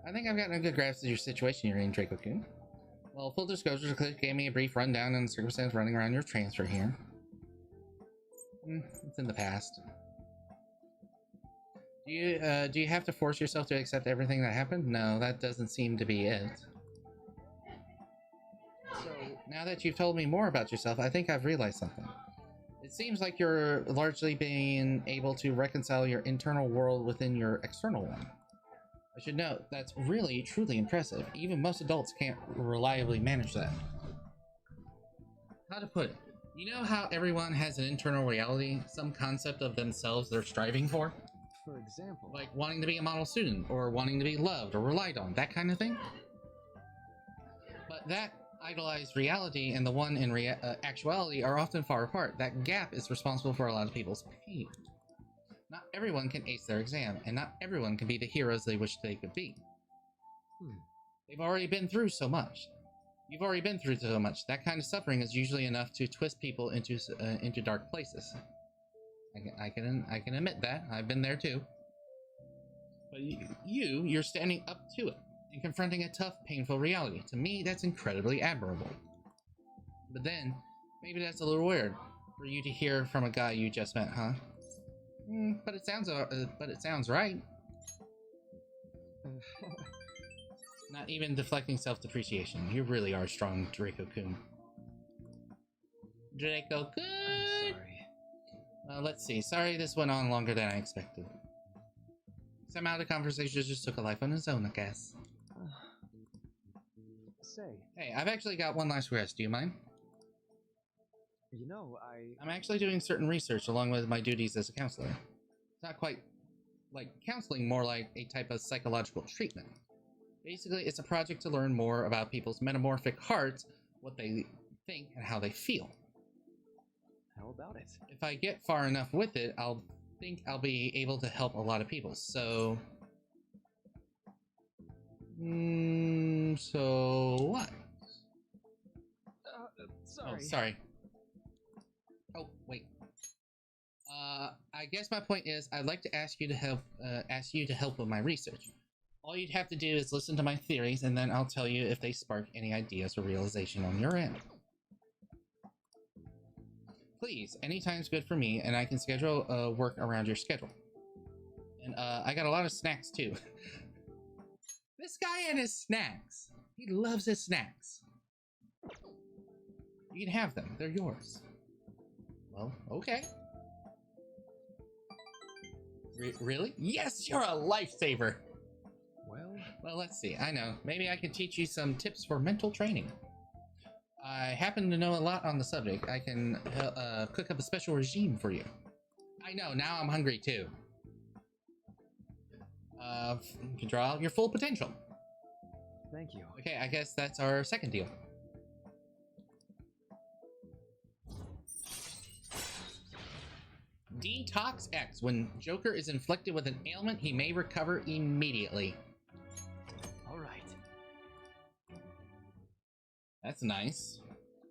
I think I've gotten a good grasp of your situation you're in, Draco-kun. Well, full disclosure, the click gave me a brief rundown on the circumstance running around your transfer here. It's in the past. Do you have to force yourself to accept everything that happened? No, that doesn't seem to be it. So, now that you've told me more about yourself, I think I've realized something. It seems like you're largely being able to reconcile your internal world within your external one. I should note, that's really, truly impressive. Even most adults can't reliably manage that. How to put it? You know how everyone has an internal reality, some concept of themselves they're striving for? For example? Like wanting to be a model student, or wanting to be loved or relied on, that kind of thing? But that idolized reality and the one in actuality are often far apart. That gap is responsible for a lot of people's pain. Not everyone can ace their exam, and not everyone can be the heroes they wish they could be. They've already been through so much. You've already been through so much. That kind of suffering is usually enough to twist people into dark places. I can admit that. I've been there too. But you're standing up to it and confronting a tough, painful reality. To me, that's incredibly admirable. But then, maybe that's a little weird for you to hear from a guy you just met, huh? But it sounds right. Not even deflecting self-depreciation. You really are strong, Draco-kun. Draco-kun! I'm sorry. Let's see. Sorry this went on longer than I expected. Somehow the conversation just took a life on its own, I guess. Say. Hey, I've actually got one last request. Do you mind? You know, I'm actually doing certain research along with my duties as a counselor. It's not quite like counseling, more like a type of psychological treatment. Basically, it's a project to learn more about people's metamorphic hearts, what they think and how they feel. How about it? If I get far enough with it, I'll be able to help a lot of people. So what? Sorry. Oh, sorry. Oh, wait. I guess my point is, I'd like to ask you to help with my research. All you'd have to do is listen to my theories, and then I'll tell you if they spark any ideas or realization on your end. Please, anytime's good for me, and I can schedule work around your schedule. And I got a lot of snacks too. This guy and his snacks. He loves his snacks. You can have them. They're yours. Well, okay. Really? Yes, you're a lifesaver. Well, let's see. I know. Maybe I can teach you some tips for mental training. I happen to know a lot on the subject. I can cook up a special regime for you. I know. Now I'm hungry too. You can draw out your full potential. Thank you. Okay, I guess that's our second deal. Detox X. When Joker is inflicted with an ailment, he may recover immediately. All right. That's nice.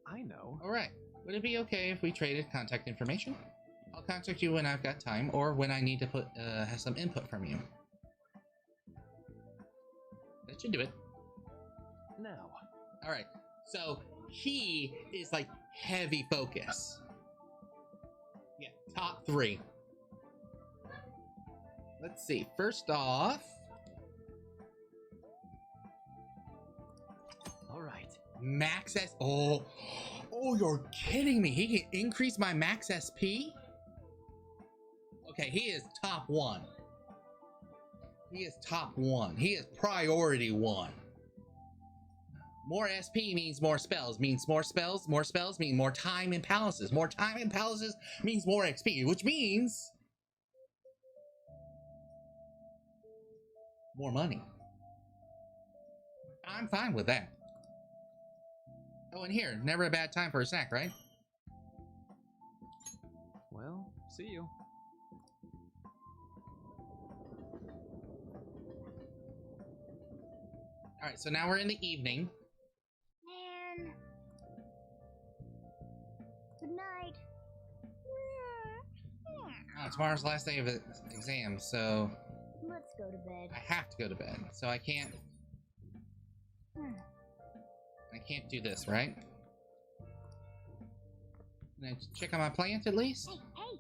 I know. All right. Would it be okay if we traded contact information? I'll contact you when I've got time, or when I need to have some input from you. That should do it. Now. All right. So he is like heavy focus. Yeah, top 3. Let's see. First off. All right. Max S. Oh, you're kidding me. He can increase my max SP? Okay, he is top 1. He is top 1. He is priority 1. More SP means more spells, more spells mean more time in palaces. More time in palaces means more XP, which means more money. I'm fine with that. Oh, and here, never a bad time for a snack, right? Well, see you. All right, so now we're in the evening. Man. Good night. Oh, tomorrow's last day of exam, so... Let's go to bed. I have to go to bed, so I can't do this, right? Can I check on my plant at least? Hey!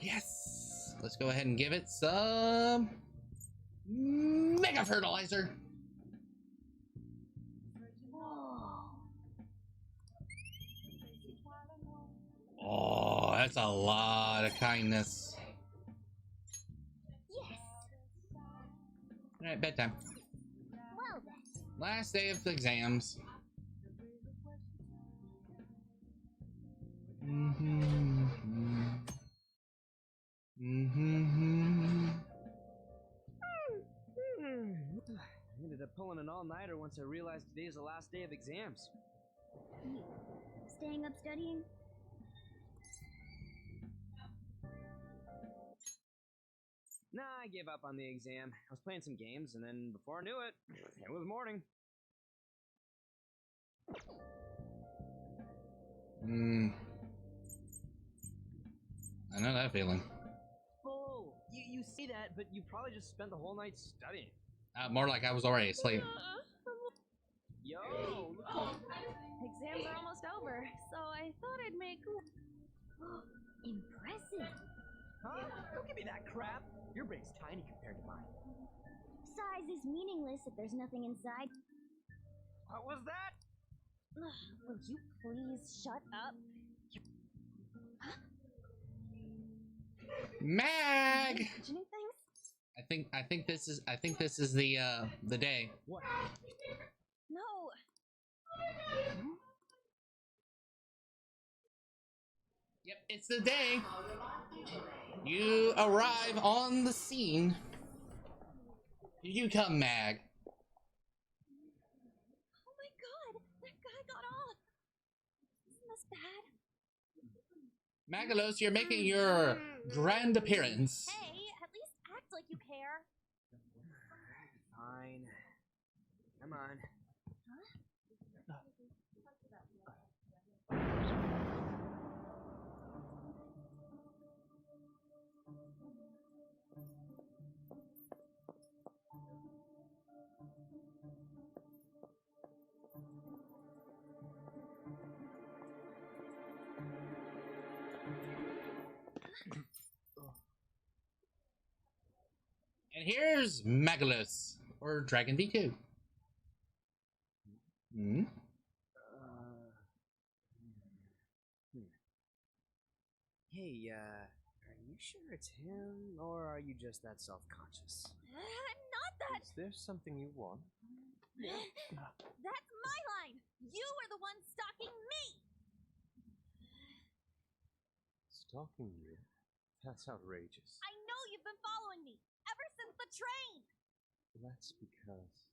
Yes! Let's go ahead and give it some mega fertilizer. Oh, that's a lot of kindness. Yes! Alright, bedtime. Well then. Last day of the exams. I ended up pulling an all-nighter once I realized today is the last day of exams. You staying up studying? Nah, I gave up on the exam. I was playing some games, and then before I knew it, it was morning. I know that feeling. Oh, you say that, but you probably just spent the whole night studying. More like I was already asleep. Yo! Exams are almost over, so I thought I'd make... Impressive. Huh? Don't give me that crap. Your brain's tiny compared to mine. Size is meaningless if there's nothing inside. What was that? Will you please shut up? Mag! Imagining things? I think this is the day. What? No. Yep, it's the day. You arrive on the scene. You come, Mag. Oh my god, that guy got off. Isn't this bad? Magalos, you're making your grand appearance. Hey, at least act like you care. Fine. Come on. And here's Magalos, or Dragon V2. Hey, are you sure it's him, or are you just that self-conscious? Not that. Is there something you want? That's my line. You are the one stalking me. Stalking you? That's outrageous. I know you've been following me ever since the train. That's because...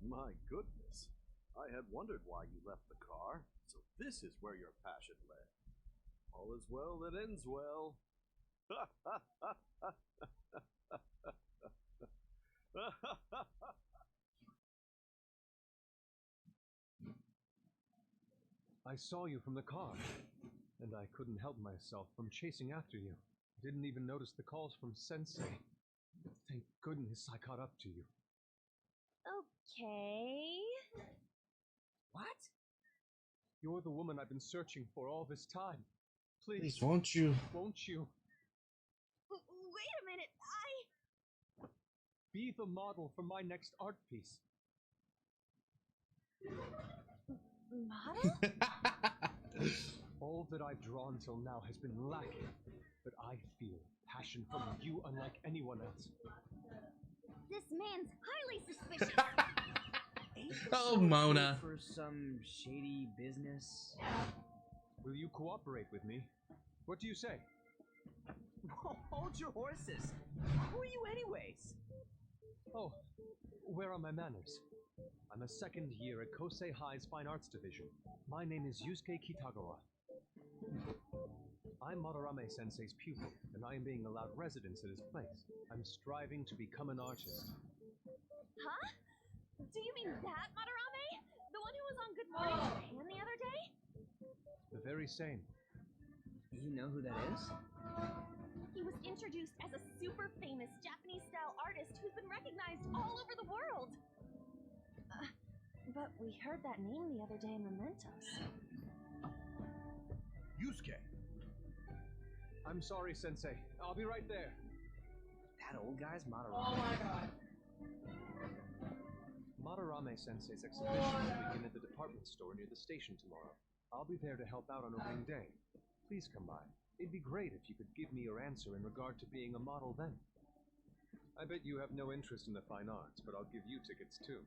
My goodness. I had wondered why you left the car, so this is where your passion led. All is well that ends well. I saw you from the car, and I couldn't help myself from chasing after you. Didn't even notice the calls from Sensei. Thank goodness I caught up to you. Okay. What? You're the woman I've been searching for all this time. Please, won't you? Won't you Wait a minute. be the model for my next art piece? Model? All that I've drawn till now has been lacking, but I feel passion from you unlike anyone else. This man's highly suspicious. Oh, Mona. For some shady business? Will you cooperate with me? What do you say? Hold your horses. Who are you anyways? Oh, where are my manners? I'm a second year at Kosei High's Fine Arts Division. My name is Yusuke Kitagawa. I'm Madarame Sensei's pupil, and I am being allowed residence at his place. I'm striving to become an artist. Huh? Do you mean that Madarame? The one who was on Good Morning Japan the other day? The very same. You know who that is? He was introduced as a super famous Japanese-style artist who's been recognized all over the world. But we heard that name the other day in Mementos. Yusuke! I'm sorry, Sensei. I'll be right there. That old guy's Madarame. Oh my god. Madarame Sensei's exhibition will begin at the department store near the station tomorrow. I'll be there to help out on opening day. Please come by. It'd be great if you could give me your answer in regard to being a model then. I bet you have no interest in the fine arts, but I'll give you tickets too.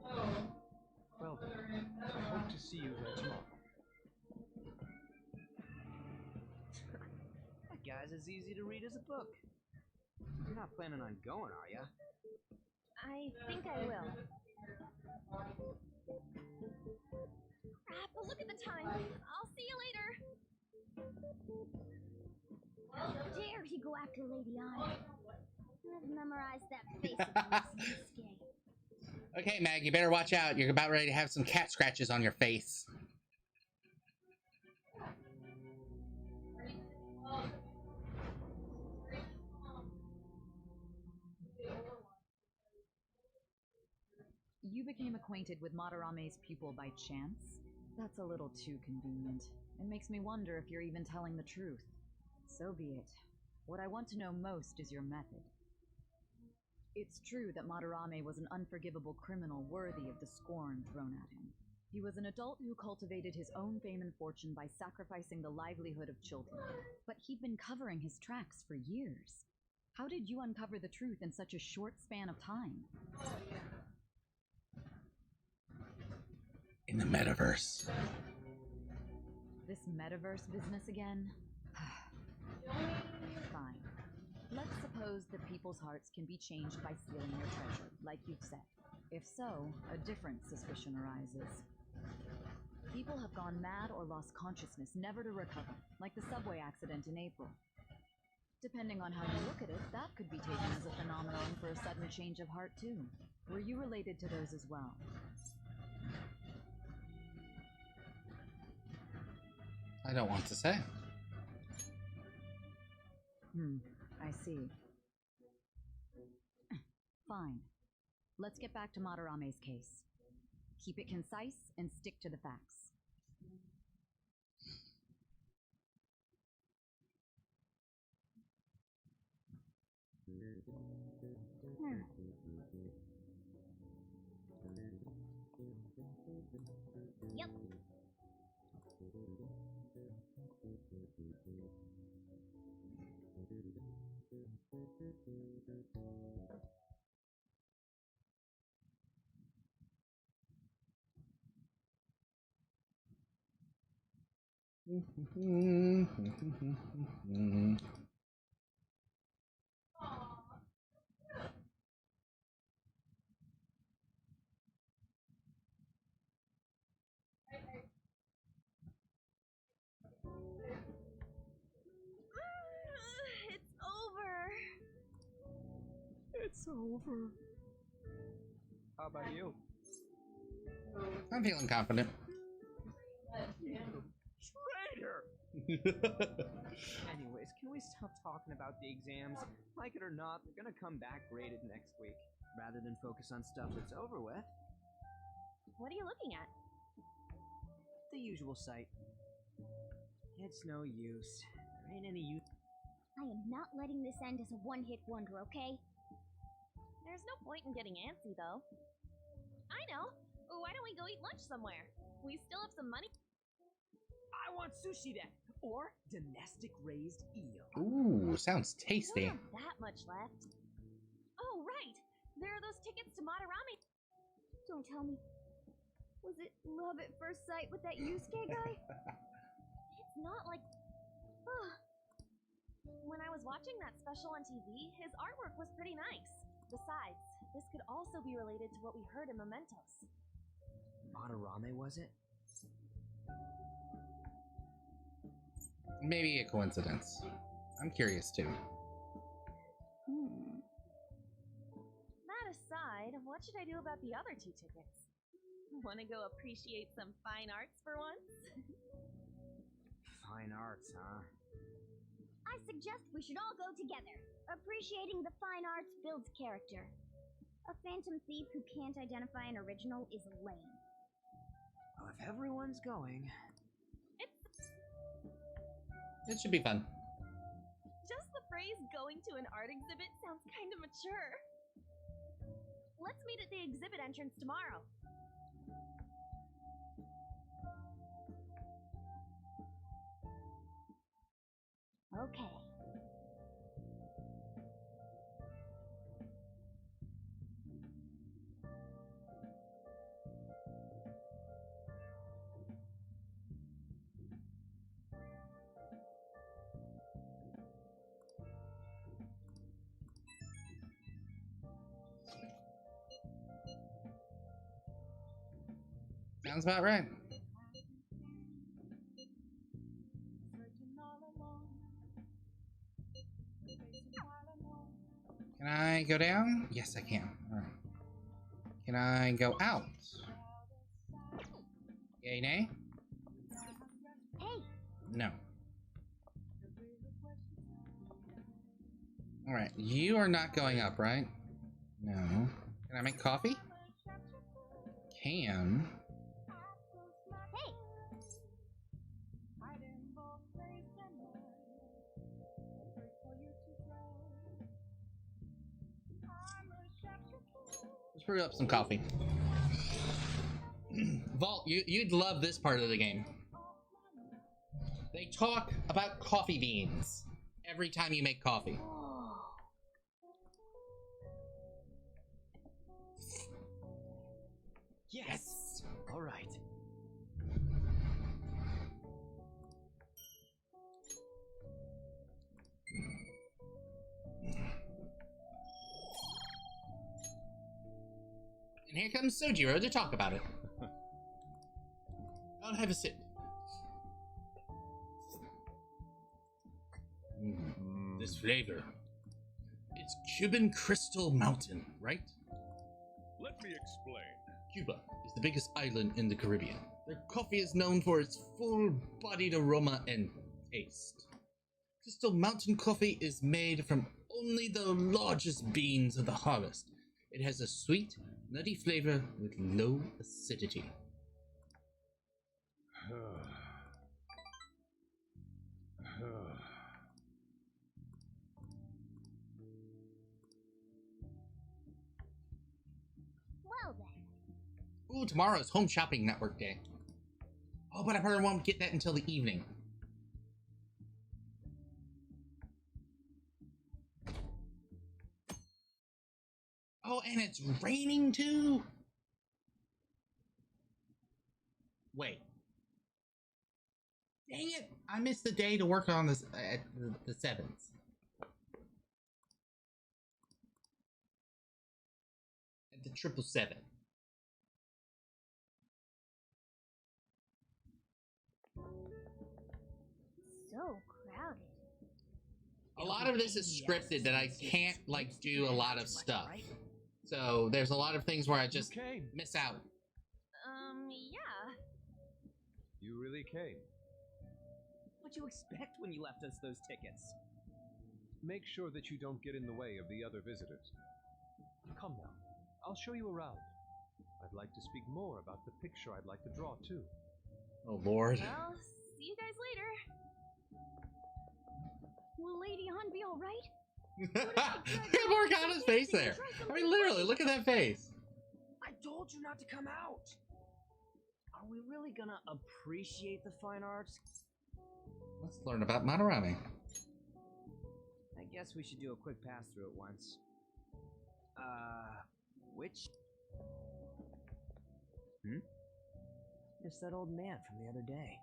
Oh. Well then, I hope to see you there tomorrow. That guy's as easy to read as a book. You're not planning on going, are ya? I think I will. But look at the time. I'll see you later. How dare he go after Lady Anna? I've memorized that face of yours, Yusuke. Okay, Mag, you better watch out. You're about ready to have some cat scratches on your face. You became acquainted with Madarame's pupil by chance? That's a little too convenient. It makes me wonder if you're even telling the truth. So be it. What I want to know most is your method. It's true that Madarame was an unforgivable criminal worthy of the scorn thrown at him. He was an adult who cultivated his own fame and fortune by sacrificing the livelihood of children. But he'd been covering his tracks for years. How did you uncover the truth in such a short span of time? In the metaverse. This metaverse business again? Fine. Let's suppose that people's hearts can be changed by stealing their treasure, like you've said. If so, a different suspicion arises. People have gone mad or lost consciousness, never to recover, like the subway accident in April. Depending on how you look at it, that could be taken as a phenomenon for a sudden change of heart too. Were you related to those as well? I don't want to say. I see. Fine. Let's get back to Madarame's case. Keep it concise and stick to the facts. Yep. It's over. It's over. How about you? I'm feeling confident. Traitor! Anyways, can we stop talking about the exams? Like it or not, they're gonna come back graded next week. Rather than focus on stuff that's over with. What are you looking at? The usual sight. It's no use. There ain't any use. I am not letting this end as a one-hit wonder, okay? There's no point in getting antsy, though. I know. Why don't we go eat lunch somewhere? We still have some money. I want sushi then, or domestic raised eel. Ooh, sounds We tasty. don't have that much left. Oh, right. There are those tickets to Madarame. Don't tell me. Was it love at first sight with that Yusuke guy? It's not like... When I was watching that special on TV, his artwork was pretty nice. Besides, this could also be related to what we heard in Mementos. Madarame, was it? Maybe a coincidence. I'm curious too. That aside, what should I do about the other 2 tickets? Wanna go appreciate some fine arts for once? Fine arts, huh? I suggest we should all go together. Appreciating the fine arts builds character. A phantom thief who can't identify an original is lame. Well, if everyone's going... It should be fun. Just the phrase going to an art exhibit sounds kind of mature. Let's meet at the exhibit entrance tomorrow. Okay. Sounds about right. Can I go down? Yes, I can. Alright. Can I go out? Yay, nay? Hey, No. Alright, you are not going up, right? No. Can I make coffee? Can. hey. Let's brew up some coffee. Vault, you'd love this part of the game. They talk about coffee beans every time you make coffee. Yes! All right. And here comes Sojiro to talk about it. I'll have a sip. This flavor. It's Cuban Crystal Mountain, right? Let me explain. Cuba is the biggest island in the Caribbean. Their coffee is known for its full-bodied aroma and taste. Crystal Mountain coffee is made from only the largest beans of the harvest. It has a sweet, nutty flavor with low acidity. Well then. Ooh, tomorrow's Home Shopping Network Day. Oh, but I probably won't get that until the evening. Oh, and it's raining too? Wait. Dang it! I missed the day to work on this at the 7th. At the 777. So crowded. A lot of this is scripted that I can't like do a lot of stuff. So there's a lot of things where I just came. miss out. Yeah. You really came. What'd you expect when you left us those tickets? Make sure that you don't get in the way of the other visitors. Come now. I'll show you around. I'd like to speak more about the picture I'd like to draw, too. Oh, Lord. Well, see you guys later. Will Lady Hun be alright? Look at Morgana's face there. I mean, literally, look at that face. I told you not to come out! Are we really gonna appreciate the fine arts? Let's learn about Madarame. I guess we should do a quick pass through it once. Which? It's that old man from the other day.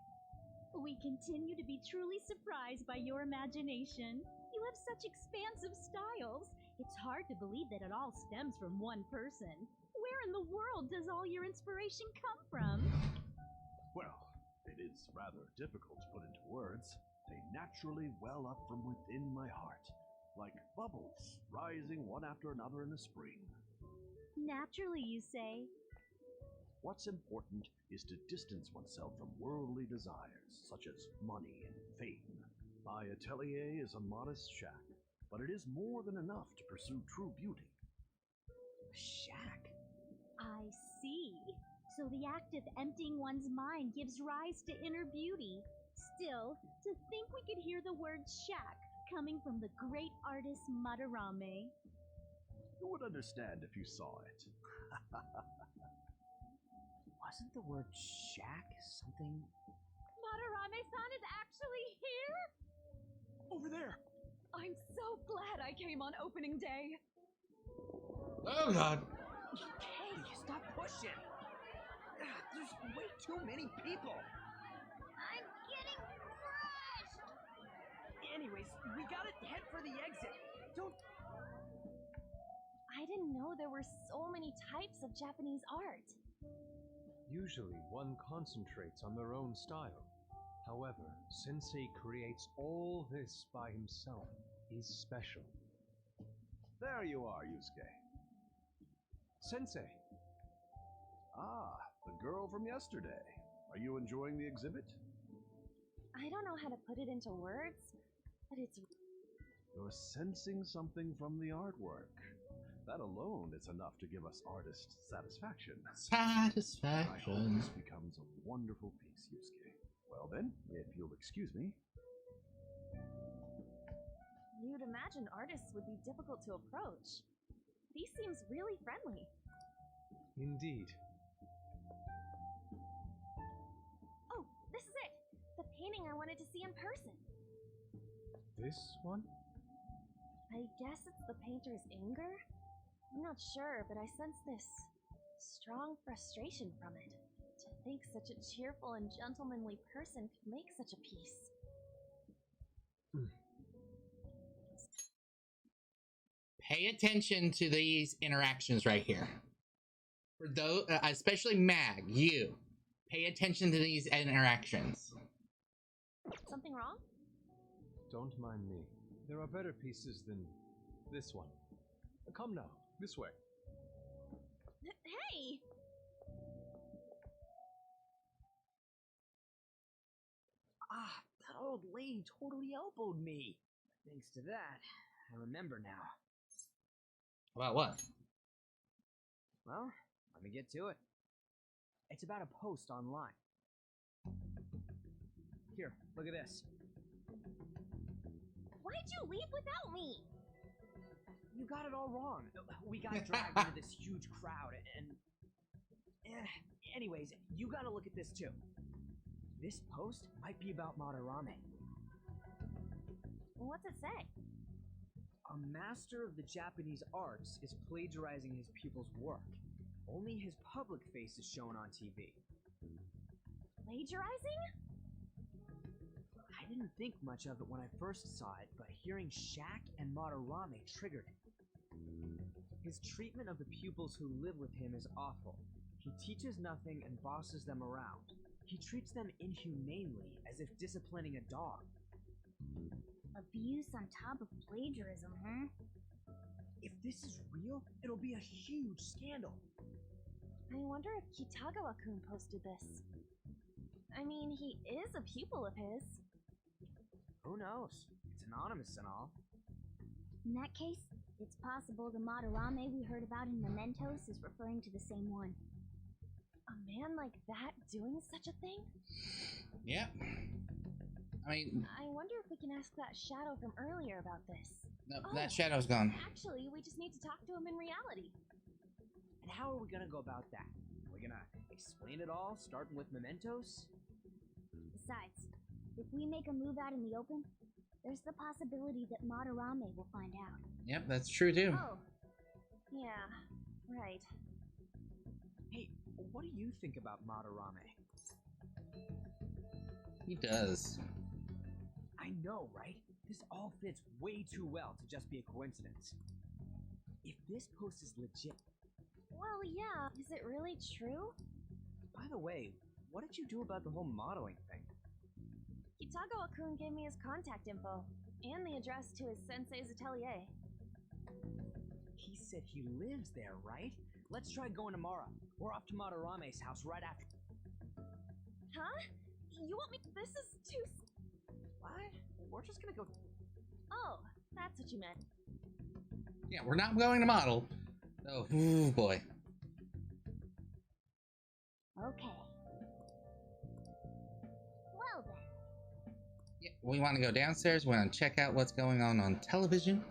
We continue to be truly surprised by your imagination. You have such expansive styles. It's hard to believe that it all stems from one person. Where in the world does all your inspiration come from? Well, it is rather difficult to put into words. They naturally well up from within my heart, like bubbles rising one after another in the spring. Naturally, you say. What's important is to distance oneself from worldly desires, such as money and fame. My atelier is a modest shack, but it is more than enough to pursue true beauty. Shack? I see. So the act of emptying one's mind gives rise to inner beauty. Still, to think we could hear the word shack coming from the great artist Madarame. You would understand if you saw it. Wasn't the word shack something? Madarame-san is actually here? Over there! I'm so glad I came on opening day. Oh god. Hey, stop pushing! There's way too many people! I'm getting crushed! Anyways, we gotta head for the exit. Don't... I didn't know there were so many types of Japanese art. Usually, one concentrates on their own style. However, Sensei creates all this by himself. He's special. There you are, Yusuke. Sensei! Ah, the girl from yesterday. Are you enjoying the exhibit? I don't know how to put it into words, but it's... You're sensing something from the artwork. That alone is enough to give us artist satisfaction. I hope Satisfaction. this becomes a wonderful piece, Yusuke. Well then, if you'll excuse me. You'd imagine artists would be difficult to approach. He seems really friendly. Indeed. Oh, this is it! The painting I wanted to see in person. This one? I guess it's the painter's anger? I'm not sure, but I sense this strong frustration from it. To think such a cheerful and gentlemanly person could make such a piece. Pay attention to these interactions right here. For those, especially Mag, you pay attention to these interactions. Something wrong? Don't mind me. There are better pieces than this one. Come now, this way. Hey! Ah, that old lady totally elbowed me. Thanks to that, I remember now. About what? Well, let me get to it. It's about a post online. Here, look at this. Why'd you leave without me? You got it all wrong. We got dragged into this huge crowd and... Anyways, you gotta look at this too. This post might be about Madarame. What's it say? A master of the Japanese arts is plagiarizing his pupil's work. Only his public face is shown on TV. Plagiarizing? I didn't think much of it when I first saw it, but hearing Shack and Madarame triggered it. His treatment of the pupils who live with him is awful. He teaches nothing and bosses them around. He treats them inhumanely, as if disciplining a dog. Abuse on top of plagiarism, huh? If this is real, it'll be a huge scandal. I wonder if Kitagawa-kun posted this. I mean, he is a pupil of his. Who knows? It's anonymous and all. In that case, it's possible the Madarame we heard about in Mementos is referring to the same one. A man like that doing such a thing? Yep. I mean, I wonder if we can ask that shadow from earlier about this. no, Oh. that shadow's gone. Actually, we just need to talk to him in reality. And how are we gonna go about that? Are we gonna explain it all, starting with Mementos? Besides, if we make a move out in the open, there's the possibility that Madarame will find out. Yep, that's true too. Oh. Yeah, right. Hey, what do you think about Madarame? He does. I know, right? This all fits way too well to just be a coincidence. If this post is legit... Well, yeah. Is it really true? By the way, what did you do about the whole modeling thing? Kitagawa-kun gave me his contact info, and the address to his sensei's atelier. He said he lives there, right? let's try going to Mara. We're off to Madarame's house right after. Huh? You want me? This is too. What? We're just gonna go. Oh, that's what you meant. Yeah, we're not going to model. Oh, ooh, boy. Okay. Well then. Yeah, we want to go downstairs. We want to check out what's going on television.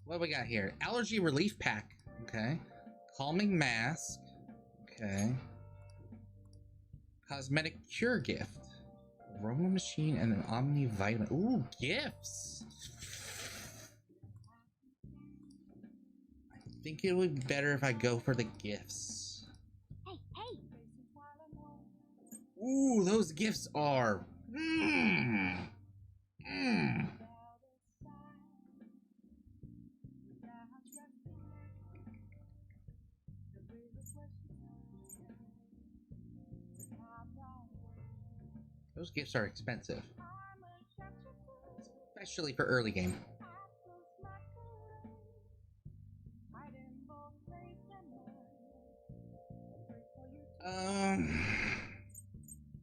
What we got here? Allergy relief pack. Okay. Calming mask. Okay. Cosmetic cure gift. Aroma machine and an omni vitamin. Ooh, gifts. I think it would be better if I go for the gifts. Hey, hey! Ooh, those gifts are. Mmm. Mmm. Those gifts are expensive. Especially for early game.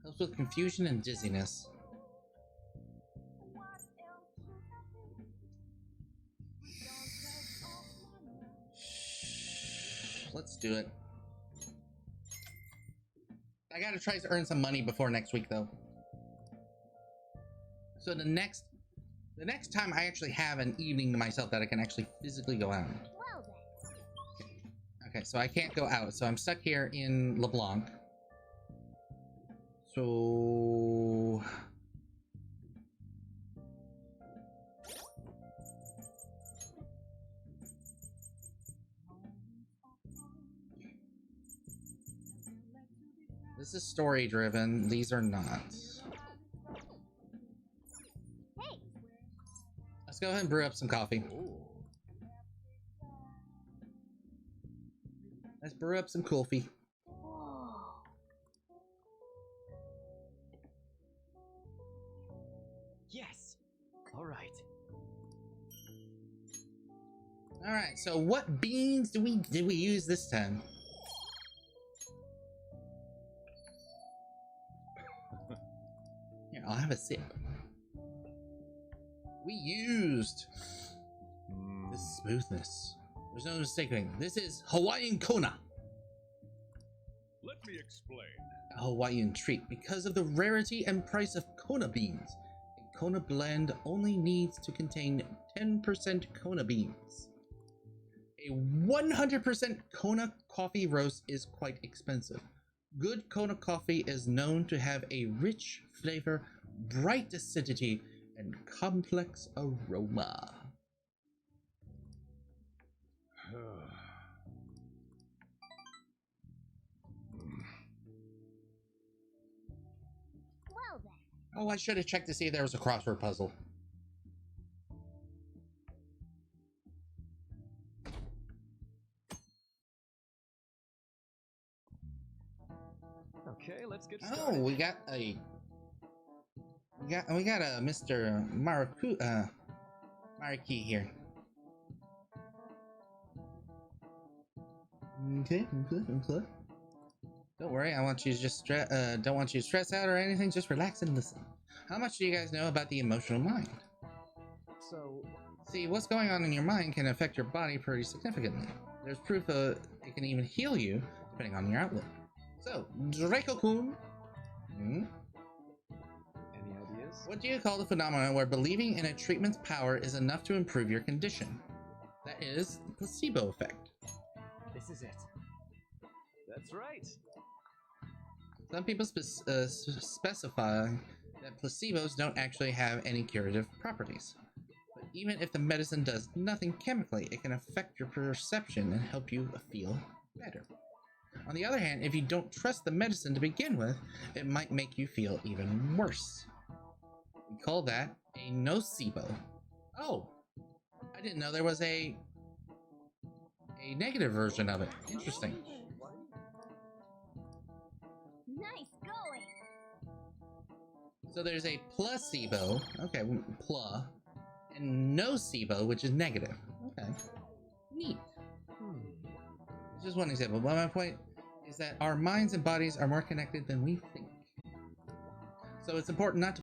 Helps with confusion and dizziness. Let's do it. I gotta try to earn some money before next week, though. So the next time I actually have an evening to myself that I can actually physically go out. Well then. Okay, so I can't go out, so I'm stuck here in LeBlanc. So this is story driven. These are not. Hey! Let's go ahead and brew up some coffee. Let's brew up some coffee. Yes. All right. All right. So what beans did we use this time? Here, I'll have a sip. We used the smoothness. There's no mistaking. This is Hawaiian Kona. Let me explain. A Hawaiian treat because of the rarity and price of Kona beans. A Kona blend only needs to contain 10% Kona beans. A 100% Kona coffee roast is quite expensive. Good Kona coffee is known to have a rich flavor, bright acidity, and complex aroma. Well then. Oh, I should have checked to see if there was a crossword puzzle. Okay, let's get Oh, started. we got a Mr. Mariki here. Okay. Don't worry, I want you to just don't want you to stress out or anything. Just relax and listen. How much do you guys know about the emotional mind? So, See, what's going on in your mind can affect your body pretty significantly. There's proof it can even heal you, depending on your outlook. So, Draco-kun, any ideas? what do you call the phenomenon where believing in a treatment's power is enough to improve your condition? That is the placebo effect. This is it. That's right. Some people specify that placebos don't actually have any curative properties. But even if the medicine does nothing chemically, it can affect your perception and help you feel better. On the other hand, if you don't trust the medicine to begin with, it might make you feel even worse. We call that a nocebo. Oh, I didn't know there was a negative version of it. Interesting. Nice going! So there's a placebo, okay, and nocebo, which is negative. Okay, neat. just one example, but my point is that our minds and bodies are more connected than we think. So it's important not to